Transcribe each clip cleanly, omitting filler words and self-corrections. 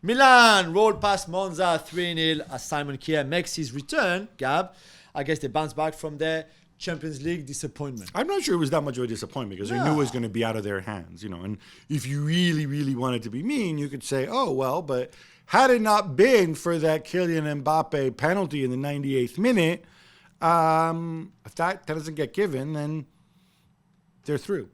Milan rolled past Monza 3-0 as Simon Kjær makes his return. Gab, I guess they bounced back from their Champions League disappointment. I'm not sure it was that much of a disappointment because they knew it was going to be out of their hands, And if you really, really wanted to be mean, you could say, oh, well, but had it not been for that Kylian Mbappe penalty in the 98th minute, if that doesn't get given, then they're through.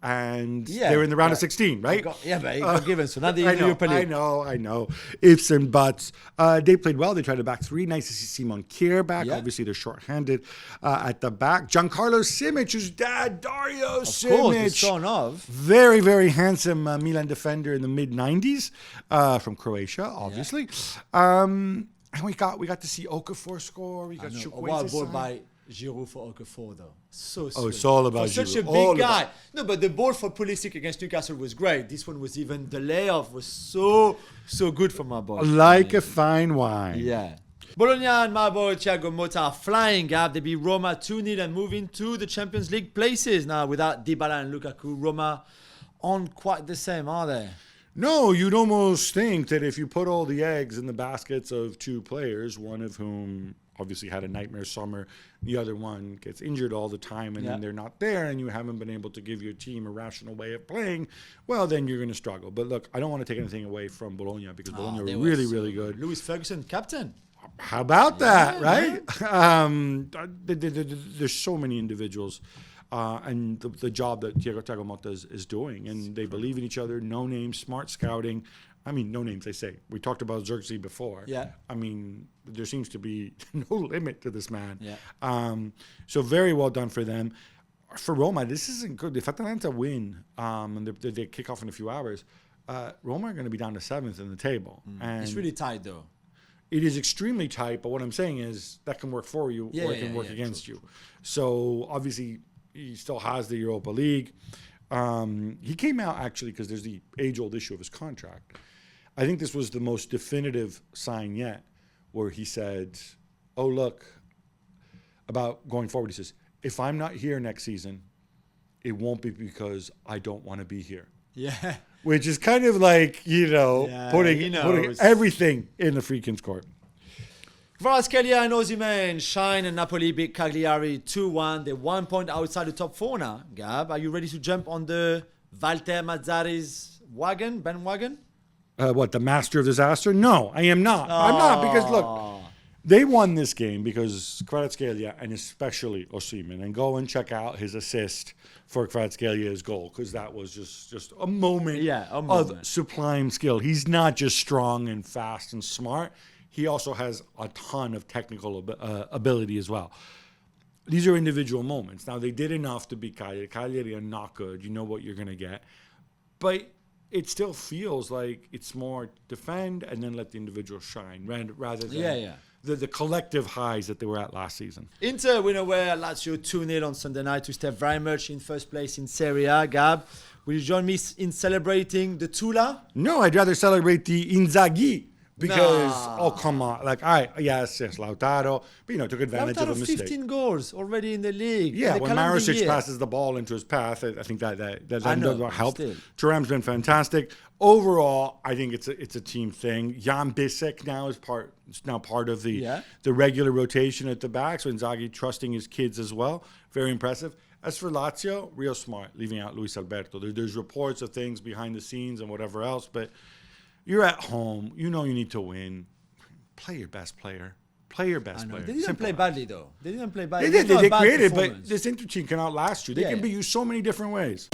And they're in the round of 16, right? But it got given, so now they're in the Europa League. I know. Ifs and buts. They played well. They tried the back three. Nice to see Simon Kjær back. Yeah. Obviously, they're short-handed at the back. Giancarlo Simic, whose dad, Dario Simic. Of course, the son of. Very, very handsome Milan defender in the mid-90s from Croatia, obviously. Yeah. And we got to see Okafor score. We got a wild ball by Giroud for Okafor, though. So sweet. Oh, it's all about Giroud. Such a big guy. No, but the ball for Pulisic against Newcastle was great. This one was even, the layoff was so good for my boy. Like a fine wine. Yeah. Bologna and my boy Thiago Motta are flying, Gab. They beat Roma 2-0 and move into the Champions League places. Now, without Dybala and Lukaku, Roma aren't quite the same, are they? No, you'd almost think that if you put all the eggs in the baskets of two players, one of whom obviously had a nightmare summer, the other one gets injured all the time, and then they're not there, and you haven't been able to give your team a rational way of playing, well, then you're going to struggle. But look, I don't want to take anything away from Bologna because Bologna are really, really good. Luis Ferguson, captain. How about that, right? There's so many individuals. And the job that Thiago Motta is doing. And they believe in each other, no names, smart scouting. I mean, no names, they say. We talked about Xerxes before. Yeah. I mean, there seems to be no limit to this man. Yeah. So very well done for them. For Roma, this isn't good. If Atalanta win, and they kick off in a few hours, Roma are going to be down to 7th in the table. And it's really tight, though. It is extremely tight, but what I'm saying is that can work for you or it can work against you. So, obviously, he still has the Europa League. He came out, actually, because there's the age-old issue of his contract. I think this was the most definitive sign yet, where he said, oh, look, about going forward, he says, if I'm not here next season, it won't be because I don't want to be here. Yeah. Which is kind of like, putting everything in the Friedkin's court. Kvaratskhelia and Osimhen shine, and Napoli beat Cagliari 2-1. They're 1 point outside the top 4 now. Gab, are you ready to jump on the Walter Mazzarri's bandwagon? What, the master of disaster? No, I am not. I'm not, because look, they won this game because Kvaratskhelia and especially Osimhen, and go and check out his assist for Kvaratskhelia's goal, because that was just a moment of sublime skill. He's not just strong and fast and smart. He also has a ton of technical ability as well. These are individual moments. Now, they did enough to beat Cagliari. Cagliari are not good. You know what you're going to get. But it still feels like it's more defend and then let the individual shine rather than the collective highs that they were at last season. Inter win away at Lazio 2-0 on Sunday night to stay very much in first place in Serie A. Gab, will you join me in celebrating the Tula? No, I'd rather celebrate the Inzaghi. Because, oh, come on. Like, all right, yes, Lautaro. But, took advantage of a mistake. 15 goals already in the league. Yeah, when Maricic passes the ball into his path, I think that doesn't help. Thuram's been fantastic. Overall, I think it's a team thing. Jan Bissek now is part of the regular rotation at the back. So Inzaghi trusting his kids as well. Very impressive. As for Lazio, real smart, leaving out Luis Alberto. There's reports of things behind the scenes and whatever else, but you're at home. You know you need to win. Play your best player. Play your best player. They didn't play badly, though. They didn't play badly. They did. They created, but this Inter team can outlast you. They can beat you so many different ways.